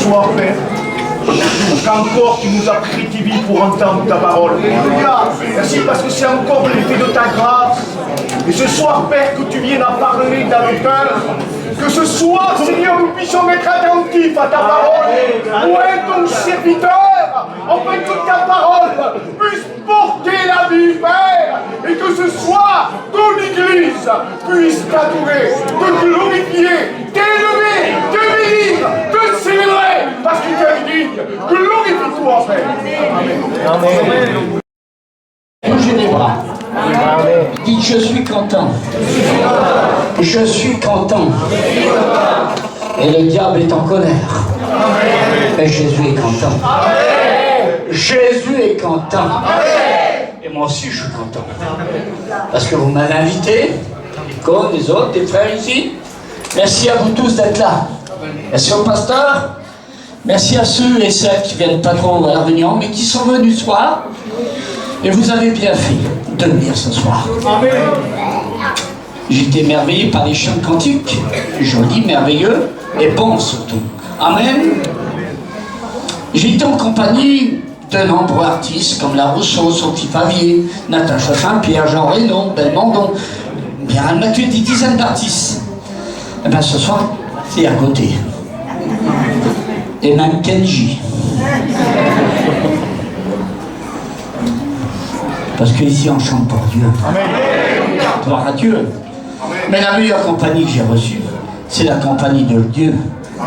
soir, Père, qu'encore tu nous as pris tes vies pour entendre ta parole. Merci parce que c'est encore l'effet de ta grâce. Et ce soir, Père, que tu viennes à parler dans nos cœurs, que ce soir, Seigneur, nous puissions être attentifs à ta parole. Où est ton serviteur, afin que ta parole puisse porter la vie, Père, et que ce soir, ton Église puisse t'adorer, te glorifier, t'élever, te bénir, te célébrer, parce que tu es digne. Glorifie-toi, Père. Amen. Bougez les bras. Dites, je suis content. Je suis content. Et le diable est en colère. Mais Jésus est content. Jésus est content. Et moi aussi je suis content. Parce que vous m'avez invité, comme les autres, des frères ici. Merci à vous tous d'être là. Merci au pasteur. Merci à ceux et celles qui viennent pas trop à la réunion, mais qui sont venus ce soir. Et vous avez bien fait de venir ce soir. J'ai été émerveillé par les chants de cantiques, jolis, merveilleux, et bons surtout. Amen. J'ai été en compagnie de nombreux artistes comme La Rousseau, Sophie Favier, Natacha Saint-Pierre, Jean Reynaud, Belmondon, Mireille Mathieu, des dizaines d'artistes. Et bien ce soir, c'est à côté. Et même Kenji. Parce qu'ici on chante pour Dieu. Gloire à Dieu. Mais la meilleure compagnie que j'ai reçue, c'est la compagnie de Dieu.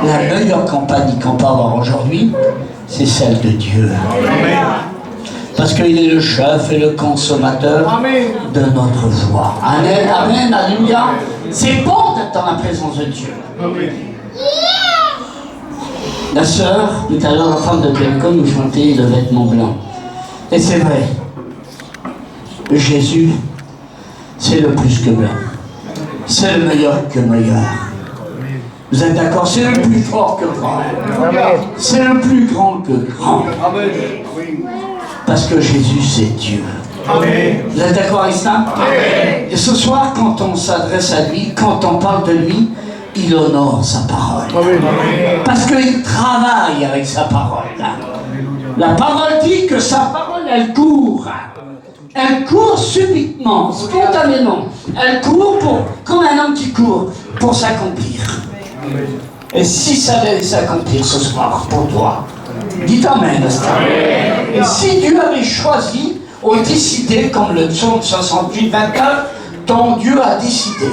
La meilleure compagnie qu'on peut avoir aujourd'hui, c'est celle de Dieu. Parce qu'il est le chef et le consommateur de notre joie. Amen, amen, alléluia. C'est bon d'être dans la présence de Dieu. La sœur, tout à l'heure, la femme de quelqu'un nous chantait le vêtement blanc. Et c'est vrai. Jésus, c'est le plus que blanc. C'est le meilleur que meilleur. Vous êtes d'accord? C'est le plus fort que grand. C'est le plus grand que grand. Parce que Jésus, c'est Dieu. Vous êtes d'accord avec ça? Et ce soir, quand on s'adresse à lui, quand on parle de lui, il honore sa parole. Parce qu'il travaille avec sa parole. La parole dit que sa parole, elle court. Elle court subitement, spontanément. Elle court comme un homme qui court pour s'accomplir. Et si ça allait s'accomplir ce soir pour toi, dites Amen. Et si Dieu avait choisi ou décidé, comme le psaume 68, 29, ton Dieu a décidé.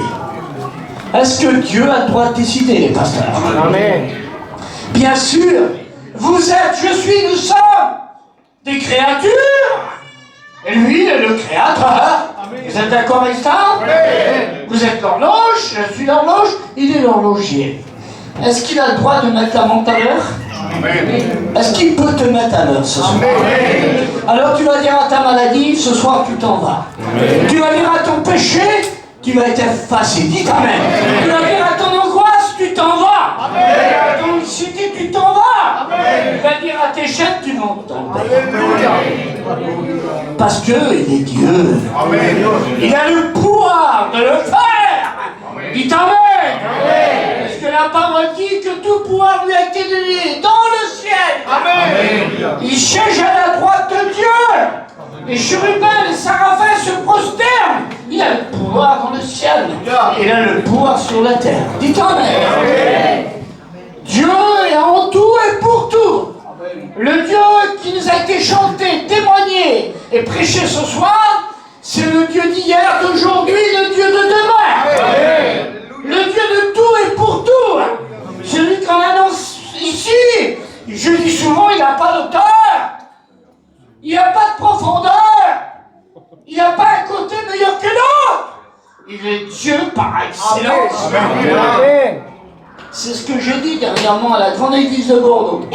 Est-ce que Dieu a le droit de décider, les pasteurs? Amen. Bien sûr, vous êtes, je suis, nous sommes des créatures. Et lui, il est le créateur. Amen. Vous êtes d'accord avec ça? Amen. Vous êtes l'horloge, je suis l'horloge, il est l'horloger. Est-ce qu'il a le droit de mettre la montre à l'heure? Est-ce qu'il peut te mettre à l'heure ce soir? Amen. Alors tu vas dire à ta maladie, ce soir tu t'en vas. Amen. Tu vas dire à ton péché, tu vas être effacé. Dites Amen. Amen. Tu vas dire à ton angoisse, tu t'en vas. Amen. À ton anxiété, tu t'en vas. Amen. Tu vas dire à tes chaînes, tu n'en t'en vas. Parce qu'il est Dieu. Amen. Il a le pouvoir de le faire. Amen. Dites Amen. Amen. Parce que la parole dit que tout pouvoir lui a été donné dans le ciel. Amen. Il siège à la droite de Dieu. Les chérubins, les séraphins se prosternent. Il a le pouvoir dans le ciel. Il a le pouvoir sur la terre. Dites Amen. Amen. Dieu est en tout et pour tout. Le Dieu qui nous a été chanté, témoigné et prêché ce soir, c'est le Dieu d'hier, d'aujourd'hui, le Dieu de demain. Amen. Le Dieu de tout et pour tout. Celui qu'on annonce ici, je dis souvent, il n'a pas d'auteur. Il n'y a pas de profondeur. Il n'y a pas un côté meilleur que l'autre. Il est Dieu par excellence. Amen. C'est ce que j'ai dit dernièrement à la grande église de Bordeaux.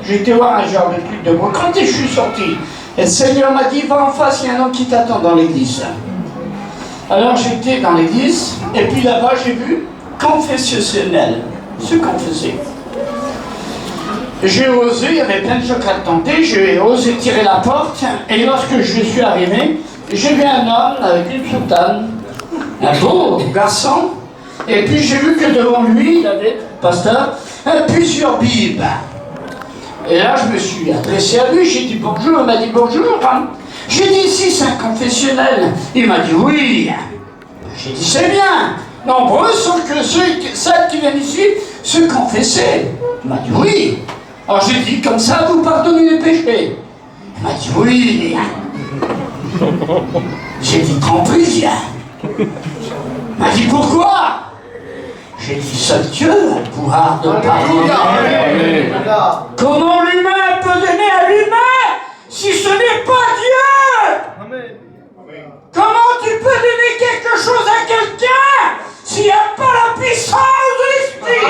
J'ai été voir un genre de culte de moi. Quand je suis sorti, et le Seigneur m'a dit, va en face, il y a un homme qui t'attend dans l'église. Alors j'étais dans l'église, et puis là-bas j'ai vu confessionnel, se confesser. J'ai osé, il y avait plein de choses à tenter, j'ai osé tirer la porte, et lorsque je suis arrivé, j'ai vu un homme avec une soutane, un beau garçon, et puis j'ai vu que devant lui, il avait, pasteur, plusieurs Bibles. Et là, je me suis adressé à lui, j'ai dit bonjour, il m'a dit bonjour. J'ai dit ici, c'est un confessionnel. Il m'a dit oui. J'ai dit c'est bien. Nombreux sont que celles qui viennent ici se confesser. Il m'a dit oui. Alors j'ai dit comme ça, vous pardonnez les péchés. Il m'a dit oui. J'ai dit compris. Il m'a dit pourquoi? J'ai dit seul Dieu a le pouvoir de pardonner. Comment l'humain peut donner à l'humain si ce n'est pas Dieu? Comment tu peux donner quelque chose à quelqu'un s'il n'y a pas la puissance de l'Esprit?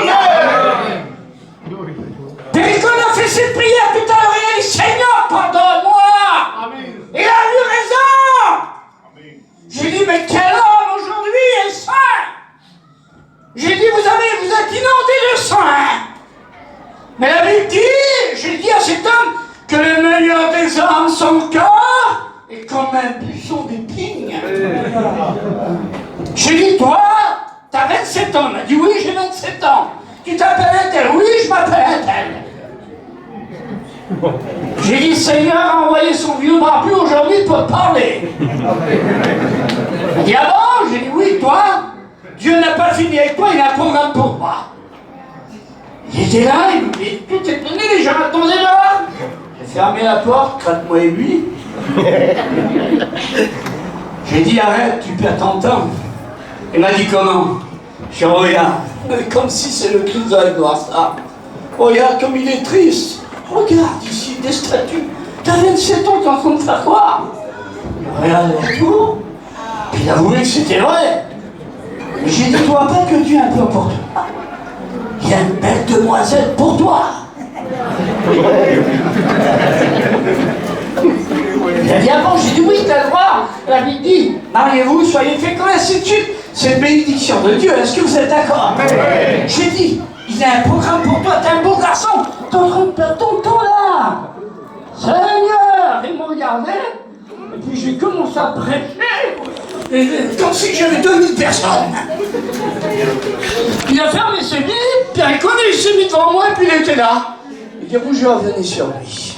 Péricole a fait cette prière tout à l'heure, il a dit Seigneur, pardonne-moi. Il a eu raison. J'ai dit mais quel homme aujourd'hui est saint? J'ai dit vous êtes inondé de sang. Mais la Bible dit, j'ai dit à cet homme que le meilleur des hommes, son cœur, est comme un buisson d'épines. J'ai dit, toi, t'as 27 ans. Il m'a dit, oui, j'ai 27 ans. Tu t'appelles un tel? Oui, je m'appelle un tel. J'ai dit, Seigneur a envoyé son vieux barbu aujourd'hui pour te parler. Il m'a dit, ah bon? J'ai dit, oui, toi, Dieu n'a pas fini avec toi, il a un programme pour toi. Il était là, il me dit, tout est donné, les gens attendaient là. J'ai fermé la porte, 4 mois et demi. J'ai dit, arrête, tu perds ton temps. Il m'a dit, comment? Je regarde, comme si c'est le Christ de la gloire, ça. Regarde comme il est triste. Regarde ici des statues. T'as 27 ans, t'es en train de faire quoi? Regarde autour. Puis il a avoué que c'était vrai. Mais j'ai dit, toi, pas que Dieu a un plan pour toi. Il y a une belle demoiselle pour toi. Il a dit, ah bon? J'ai dit, oui, t'as le droit. La Bible dit, mariez-vous, soyez féconds, ainsi de suite. C'est une bénédiction de Dieu. Est-ce que vous êtes d'accord? J'ai dit, il a un programme pour toi, t'es un beau garçon. T'es en train de perdre ton temps là. Seigneur, il me regardait. Et puis j'ai commencé à prêcher. Comme si j'avais 2000 personnes. Il a fermé ses livres, puis il s'est mis devant moi, et puis il était là. Il dit, vous, je revenais sur lui.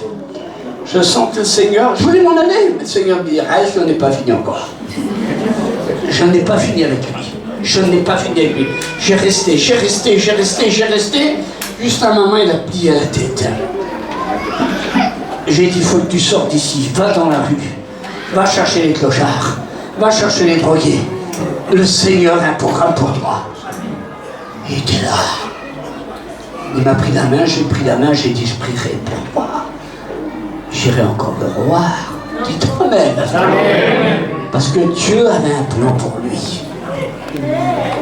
Je sens que le Seigneur, je voulais m'en aller, mais le Seigneur me dit, reste, je n'ai pas fini encore. Je n'ai pas fini avec lui. Je n'ai pas fini avec lui. J'ai resté. Juste un moment, il a plié la tête. J'ai dit, il faut que tu sortes d'ici. Va dans la rue. Va chercher les clochards. Va chercher les drogués. Le Seigneur a un programme pour toi. Il était là. Il m'a pris la main, j'ai pris la main, j'ai dit, je prierai pour toi. J'irai encore le revoir. Dites Amen. Parce que Dieu avait un plan pour lui.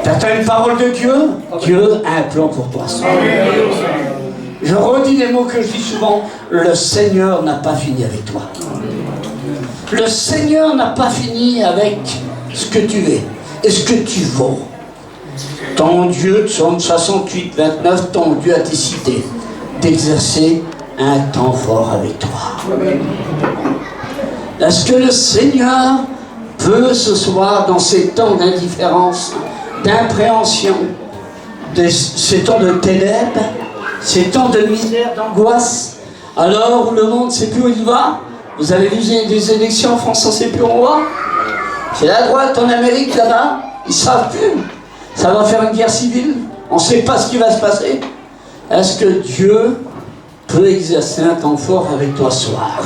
T'as une parole de Dieu? Dieu a un plan pour toi. Je redis les mots que je dis souvent. Le Seigneur n'a pas fini avec toi. Le Seigneur n'a pas fini avec ce que tu es et ce que tu vaux. Ton Dieu, Psaume 68, 29, ton Dieu a décidé d'exercer un temps fort avec toi. Est-ce que le Seigneur peut ce soir, dans ces temps d'indifférence, d'impréhension, ces temps de ténèbres, ces temps de misère, d'angoisse, alors où le monde ne sait plus où il va? Vous avez vu des élections en France, on ne sait plus où on va? C'est la droite en Amérique là-bas, ils ne savent plus. Ça va faire une guerre civile, on ne sait pas ce qui va se passer. Est-ce que Dieu peut exercer un temps fort avec toi ce soir?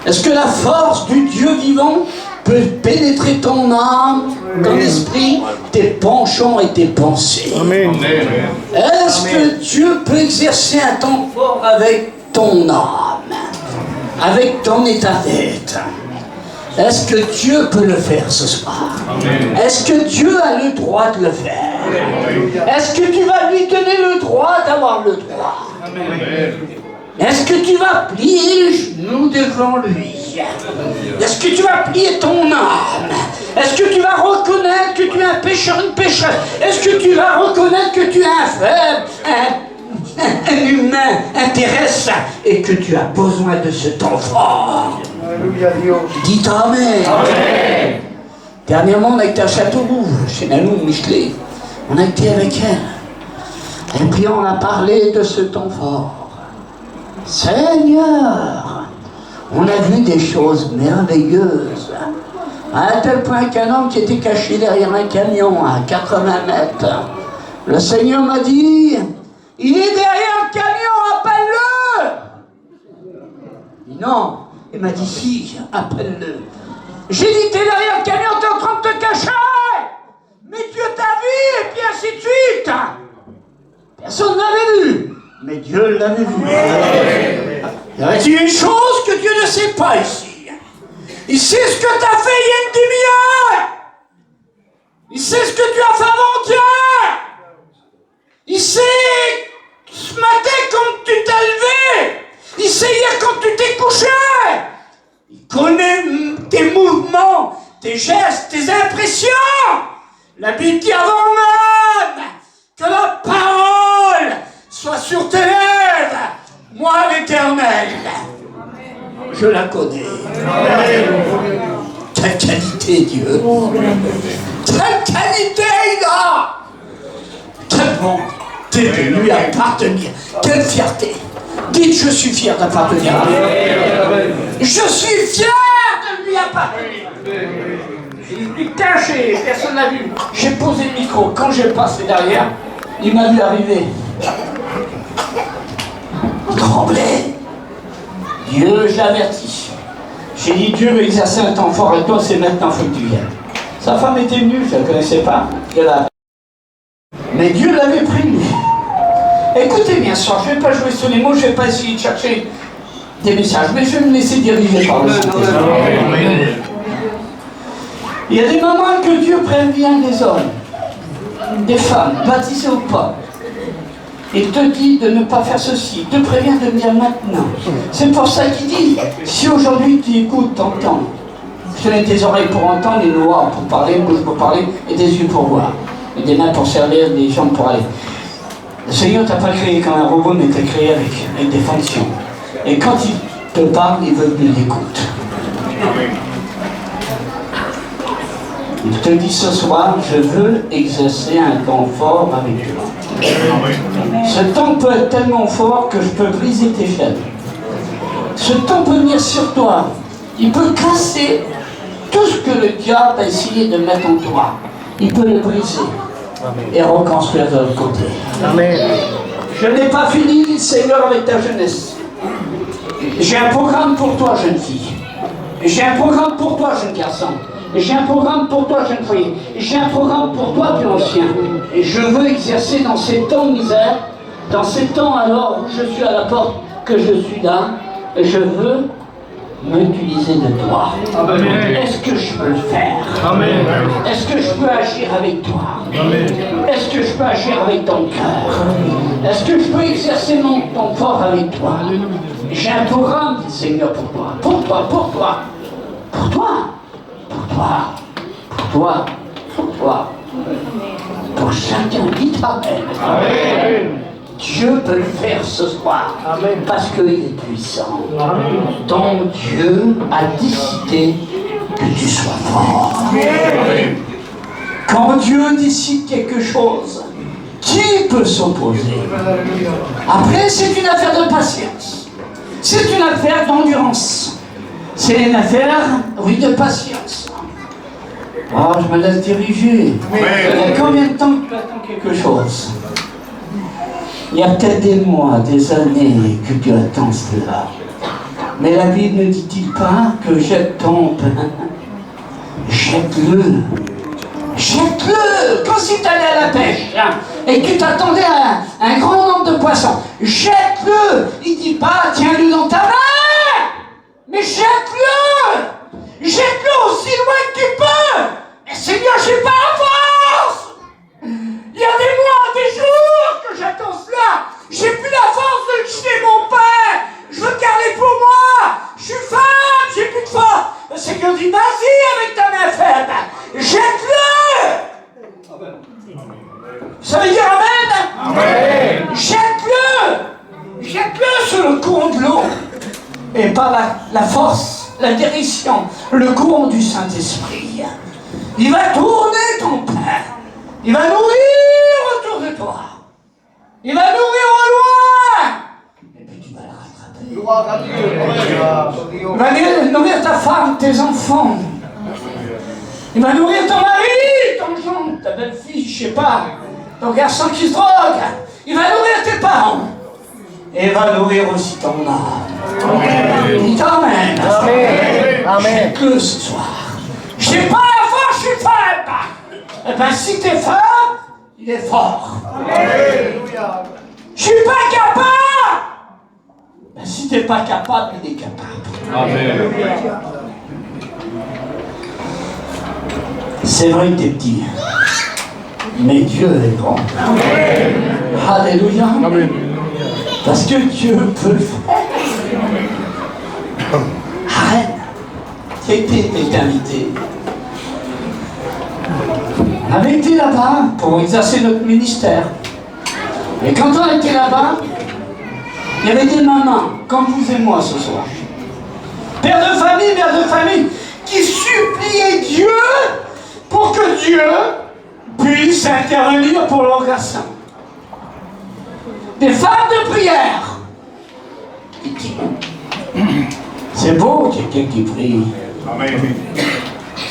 Est-ce que la force du Dieu vivant peut pénétrer ton âme, ton esprit, tes penchants et tes pensées? Est-ce que Dieu peut exercer un temps fort avec ton âme, avec ton état d'être? Est-ce que Dieu peut le faire ce soir? Est-ce que Dieu a le droit de le faire? Est-ce que tu vas lui donner le droit d'avoir le droit? Est-ce que tu vas plier les genoux devant lui? Est-ce que tu vas plier ton âme? Est-ce que tu vas reconnaître que tu es un pécheur, une pécheresse? Est-ce que tu vas reconnaître que tu es un faible, un humain, un terrestre, et que tu as besoin de ce temps fort? Dites Amen. Amen. Dernièrement, on a été à Châteauroux, chez Nanou Michelet. On a été avec elle. Et puis on a parlé de ce temps fort. Seigneur, on a vu des choses merveilleuses. À tel point qu'un homme qui était caché derrière un camion à 80 mètres, le Seigneur m'a dit, il est derrière le camion, appelle-le. Non, il m'a dit, si, appelle-le. J'ai dit, t'es derrière le camion, t'es en train de te cacher. Mais Dieu t'a vu, et puis ainsi de suite. Personne ne l'avait vu, mais Dieu l'avait vu. Il y avait une chose que Dieu ne sait pas ici. Il sait ce que tu as fait il y a une demi-heure. Il sait ce que tu as fait avant-hier. Il sait ce matin quand tu t'es levé. Il sait hier quand tu t'es couché. Il connaît tes mouvements, tes gestes, tes impressions. La Bible dit avant même que la parole soit sur tes lèvres. Moi, l'Éternel, je la connais. Quelle qualité, Dieu. Quelle qualité il a. Quelle bonté de lui appartenir. Quelle fierté. Dites, je suis fier d'appartenir à lui. Je suis fier de lui appartenir. Il est caché, personne n'a vu. J'ai posé le micro. Quand j'ai passé derrière, il m'a vu arriver. Il tremblait. Dieu, je l'avertis. J'ai dit, Dieu veut exercer un temps fort avec toi, c'est maintenant, il faut que tu viennes. Sa femme était venue, je ne la connaissais pas. Mais Dieu l'avait pris, lui. Écoutez bien sûr, je ne vais pas jouer sur les mots, je ne vais pas essayer de chercher des messages, mais je vais me laisser diriger par le Saint-Esprit. Il y a des moments que Dieu prévient des hommes, des femmes, baptisées ou pas. Il te dit de ne pas faire ceci, te prévient de venir maintenant. C'est pour ça qu'il dit, si aujourd'hui tu écoutes, t'entends. Je te donne tes oreilles pour entendre, une voix pour parler, une bouche pour parler, et des yeux pour voir. Et des mains pour servir, des jambes pour aller. Le Seigneur ne t'a pas créé comme un robot, mais t'a créé avec des fonctions. Et quand il te parle, il veut que tu l'écoutes. Il te dit ce soir, je veux exercer un temps fort avec toi. Ce temps peut être tellement fort que je peux briser tes chaînes. Ce temps peut venir sur toi. Il peut casser tout ce que le diable a essayé de mettre en toi. Il peut le briser et reconstruire de l'autre côté. Amen. Je n'ai pas fini, Seigneur, avec ta jeunesse. J'ai un programme pour toi, jeune fille. J'ai un programme pour toi, jeune garçon. J'ai un programme pour toi, jeune foyer. J'ai un programme pour toi, plus ancien. Et je veux exercer dans ces temps de misère, dans ces temps alors où je suis à la porte, que je suis là, je veux m'utiliser de toi. Est-ce que je peux le faire? Amen. Est-ce que je peux agir avec toi? Est-ce que je peux agir avec ton cœur? Est-ce que je peux exercer mon temps fort avec toi? J'ai un programme, Seigneur, pour toi. Pour toi, pour toi. Pour toi. Pour toi, pour toi, pour toi, pour chacun, dites Amen. Amen. Dieu peut le faire ce soir, Amen. Parce qu'il est puissant. Amen. Ton Dieu a décidé que tu sois fort. Amen. Quand Dieu décide quelque chose, qui peut s'opposer? Après, c'est une affaire de patience. C'est une affaire d'endurance. C'est une affaire, oui, de patience. Oh, je me laisse diriger. Il y a combien de temps que tu attends quelque chose? Il y a peut-être des mois, des années que tu attends cela. Mais la Bible ne dit-il pas que jette ton pain? Jette-le. Jette-le. Comme si tu allais à la pêche hein, et que tu t'attendais à un grand nombre de poissons. Jette-le. Il ne dit pas, tiens-le dans ta main. Mais jette-le! Jette-le aussi loin que tu peux! Mais Seigneur, j'ai pas la force! Il y a des mois, des jours que j'attends cela! J'ai plus la force de jeter mon pain! Je veux garder pour moi! Je suis faible, j'ai plus de force! Le Seigneur dit, vas-y avec ta main faible! Jette-le! Ça veut dire Amen? Amen. Jette-le! Jette-le sur le courant de l'eau! Et par la force, la direction, le courant du Saint-Esprit. Il va tourner ton pain. Il va nourrir autour de toi. Il enfants. Il va nourrir ton mari, ton gendre, ta belle-fille, je sais pas, ton garçon qui se drogue. Il va nourrir tes parents. Et il va nourrir aussi ton âme. Il t'emmène. Amen. Que ce soir. Je sais pas la force, je suis faible. Eh bien, si t'es faible, il est fort. Je suis pas capable. Ben, si t'es pas capable, il est capable. Amen. C'est vrai que t'es petit, mais Dieu est grand. Alléluia. Amen. Parce que Dieu peut le faire. Arrête. T'es invité. On avait été là-bas pour exercer notre ministère. Et quand on était là-bas, il y avait des mamans, comme vous et moi ce soir. Mères de famille, qui suppliaient Dieu pour que Dieu puisse intervenir pour leur garçon. Des femmes de prière. C'est beau quelqu'un qui prie.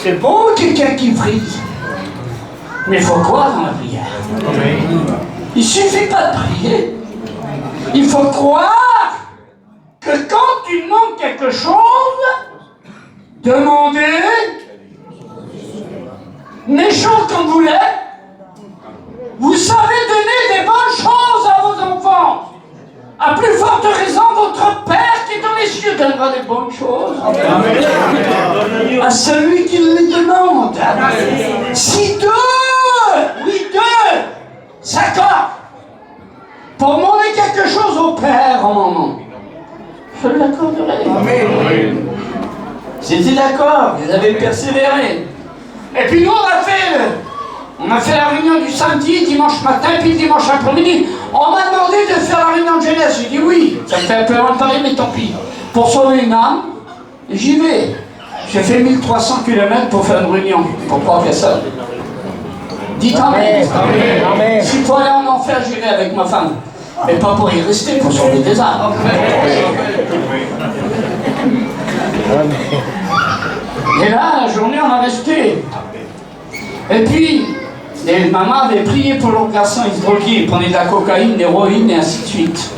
C'est beau quelqu'un qui prie. Mais il faut croire dans la prière. Il ne suffit pas de prier. Il faut croire que quand tu demandes quelque chose, demandez, méchant comme vous l'êtes, vous savez donner des bonnes choses à vos enfants. À plus forte raison, votre Père qui est dans les cieux donnera des bonnes choses à celui qui les demande. Si deux s'accordent pour demander quelque chose au Père en mon nom, je l'accorderai. J'étais d'accord, vous avez persévéré. Et puis nous, on a fait la réunion du samedi, dimanche matin, puis le dimanche après-midi. On m'a demandé de faire la réunion de jeunesse. J'ai dit oui, ça me fait un peu loin de Paris, mais tant pis. Pour sauver une âme, j'y vais. J'ai fait 1300 km pour faire une réunion, pour 3 personnes. Dites amen. S'il faut aller en enfer, j'irai avec ma femme. Mais pas pour y rester, pour sauver des âmes. Et là, la journée, on a resté. Et puis, les mamans avaient prié pour leurs garçons, ils se droguaient, ils prenaient de la cocaïne, de l'héroïne et ainsi de suite.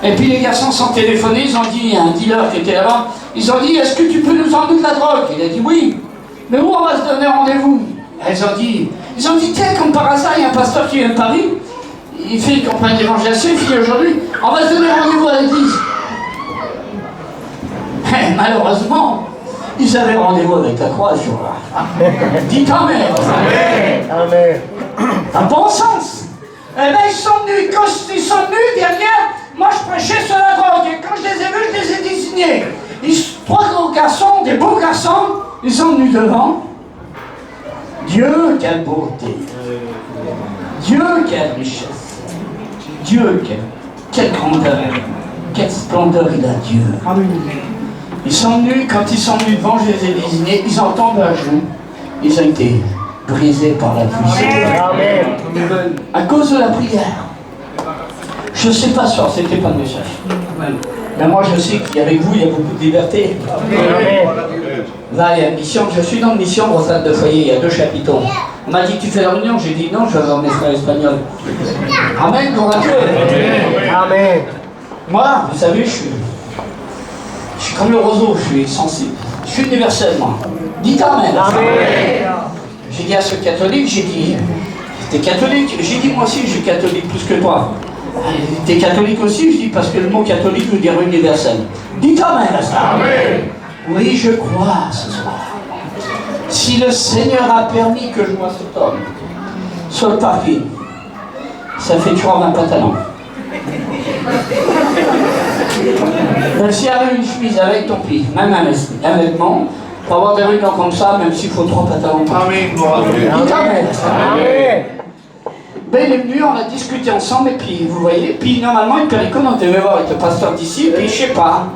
Et puis les garçons sont téléphonés, ils ont dit, un dealer qui était là-bas, ils ont dit, est-ce que tu peux nous emmener de la drogue? Il a dit oui. Mais où on va se donner rendez-vous? Ils ont dit, tiens, comme par hasard, il y a un pasteur qui vient de Paris, il fait une campagne d'évangélisation, il fait aujourd'hui, on va se donner rendez-vous à l'église. Et malheureusement, ils avaient rendez-vous avec la croix ce jour-là. Dites amen. Amen. Un bon sens. Eh bien, ils sont venus, quand ils sont venus derrière, moi je prêchais sur la drogue. Et quand je les ai vus, je les ai désignés. Trois gros garçons, des beaux garçons, ils sont venus devant. Dieu, quelle beauté. Dieu, quelle richesse. Dieu, quelle grandeur. Quelle splendeur il a, Dieu. Ils sont venus, quand ils sont venus devant, je les ai désignés, ils ont tombé à genoux. Ils ont été brisés par la puissance. Amen. À cause de la prière. Je ne sais pas si c'était pas le message. Mais moi je sais qu'avec vous, il y a beaucoup de liberté. Là, il y a une mission, je suis dans une mission retraite de foyer, il y a 2 chapiteaux. On m'a dit, tu fais la réunion? J'ai dit non, je vais voir mes frères espagnols. Amen, gloire à Dieu. Amen. Moi, vous savez, je suis comme le roseau, je suis sensible. Je suis universel, moi. Dites amen. J'ai dit à ce catholique, j'ai dit, t'es catholique? J'ai dit, moi aussi, je suis catholique plus que toi. T'es catholique aussi? Je dis, parce que le mot catholique veut dire universel. Dites amen à ça. Oui, je crois ce soir. Si le Seigneur a permis que je vois cet homme sur le parking, ça fait toujours 20 pantalons. S'il y avait une chemise avec ton pli, même un vêtement, pour avoir des réunions comme ça, même s'il faut 3 pantalons. Amen. Ben, il est venu, on a discuté ensemble, et puis vous voyez, puis normalement, une péricone, on devait voir avec le pasteur d'ici, puis je sais pas.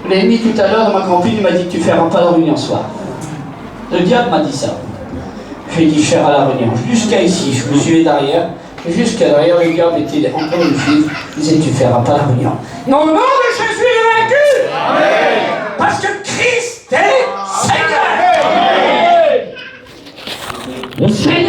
L'ennemi tout à l'heure, dans ma campagne, il m'a dit, tu ne feras pas la réunion ce soir. Le diable m'a dit ça. Je lui ai dit, je ferai la réunion. Jusqu'à ici, je me suis derrière. Jusqu'à derrière, le diable était encore une fille. Il disait, tu ne feras pas la réunion. Non, non, je suis vaincu. Amen. Parce que Christ est Le Seigneur